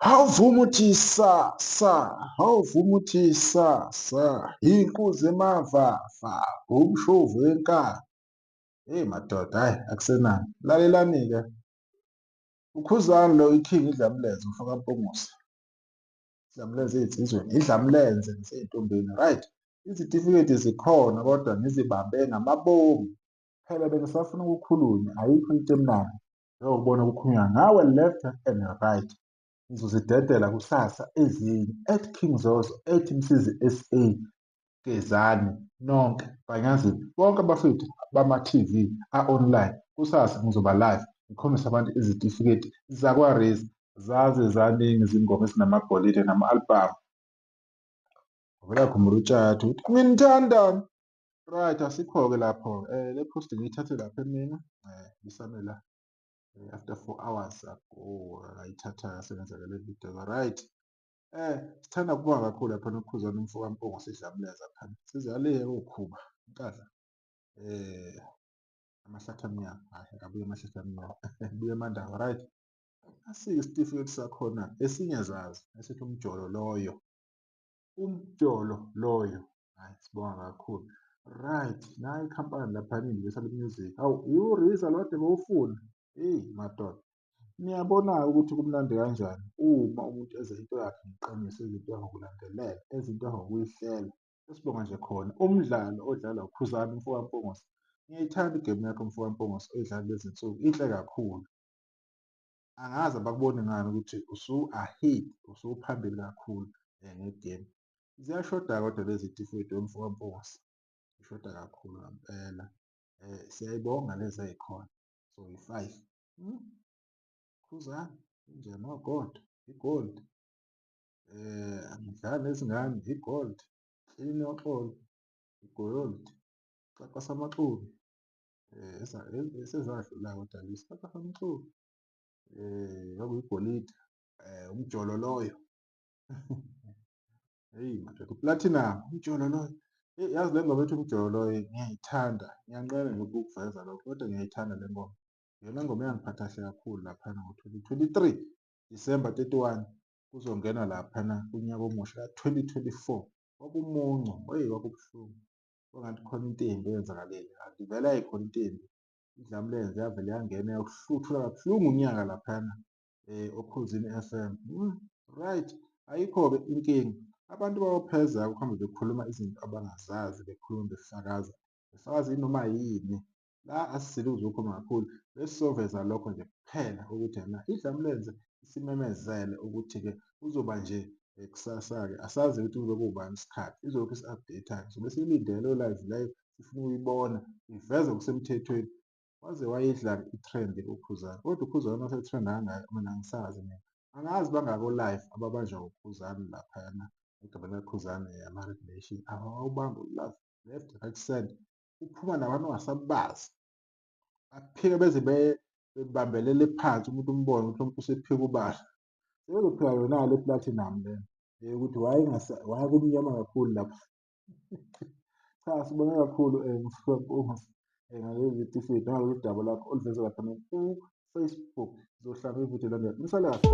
Hawuvuma uthi hawuvuma uthi inkuzi emavava, umshovu wenkani. Eyi madoda, hhayi akusenani. Lalelani-ke, ukhuzani lo iking idlamulenze umfaka mpongose. Idlamulenze ey'nsizweni, idlamulenze nasey'ntombini, right? Izitifiketi zikhona kodwa ngizibambe ngamabomu. Phela bengisafuna ukukhulunywa, ayikho into emnandi njengokubona kukhulunywa ngawe left and right. Ngizozidedela kusasa ezinye @King Zozo @Msizi SA Gezani nonke Banyazini bonke abafethu bama-TV a-online. Kusasa ngizoba live ngikhombise abantu izitifiketi zakwa-Raze zaze zaningi izingoma ezinamagolide nama-albhamu. Ngivela khumbula uTshatha ukuthi nginithandani. Right, asikho-ke lapho le post ngiyithathe lapha mina isame la after 4 hours ago ngayithatha yasebenzeka le video right. Sithanda kubonga kakhulu lapha nokhuzana umfowami Mpongose idlamulenze phana sizale ukhuba inkandla amahlathi amnyama, hhayi abuye amahlathi amnyama buye eMandawa right. Asike isitifiketi sakhona esinye zazo esithi umjolo loyo, hhayi sibonga kakhulu right. Nayi ikhampani laphana i-Universal Music, hawu i-Reeza lo kade bewufuna. Eyi madoda, niyabona-ke ukuthi kumnandi kanjani uma umuntu enza into yakhe ngeqiniso, izinto angokulandelela, izinto angokuyihlela. Esibonga nje khona umdlalo odlalwa ukhuzani umfowami Mpongose. Ngiyayithanda igemu yakho mfowami Mpongose oyidlala lezi nsuku, inhle kakhulu. Angazi abakuboni ngani ukuthi usu-ahead, usuphambili kakhulu ngegemu. Ziyashoda kodwa lezi zitifiketi wemfowami Mpongose, zishoda kakhulu ngampela. Siyayibonga lezi ey'khona, so yi-5. Khuzani injani no-gold, i-gold. Angidlali nezingane, i-gold. Clean yoxolo, i-gold. Xaxa samaxubi, esezadlula kodwa lesi xaxa samaxubi. Kwakuyigolide, umjolo loyo. Hheyi madoda, uplathinamu, umjolo loyo. Yazi le ngoma ethi umjolo loyo ngiyayithanda, ngiyanqena nje ukukuveza lokho kodwa ngiyayithanda le ngoma. Iyona ngoma eyangiphatha kahle kakhulu laphana ngo-2023 December 31 kuzongena laphana kunyaka omusha ka-2024. Kwakumuncu, hheyi kwakubuhlungu. Kwangathi khona into embi eyenzakalile, kanti vele ayikhona into embi. Idlamulenze yavele yangena yakuhluthula kabuhlungu unyaka laphana Okhuzini FM. Right, ayikho-ke inkinga. Abantu bayopheza ukuhambe bekhuluma izinto abangazazi, bekhuluma befakaza, befakaza inoma yini. La asizile ukuzokhuluma kakhulu, besizoveza lokho nje kuphela ukuthi ena idlamulenze isimemezele ukuthi-ke kuzoba nje kusasa-ke asazi ukuthi kuzobe ubani isikhathi. Izolokhu isi-update-a-ke sobe siyilindele live leyo sifuna ukuyibona iveze ngokusemthethweni. Waze wayidlala i-trend ukhuzani kodwa ukhuzani mase-trend kangaka mina angisazi mina. Angazi bangaki o-live ababanjwa ukhuzani laphayana igama likakhuzani ama-revelation awubamba left right center. Uphuma nabantu ongasabazi, baphike beze bebambelele phansi umuntu umbone ukuthi umuntu usephika ubala. Sebezophika yona le platinum lena ukuthi wayekumnyama kakhulu lapha. Cha, sibonge kakhulu mfowethu Mpongose ngalezi zitifiketi nangalolu daba lakho oluveze laphana ku-Facebook. Sizohlala ividiyo elandelayo. Nisale kahle.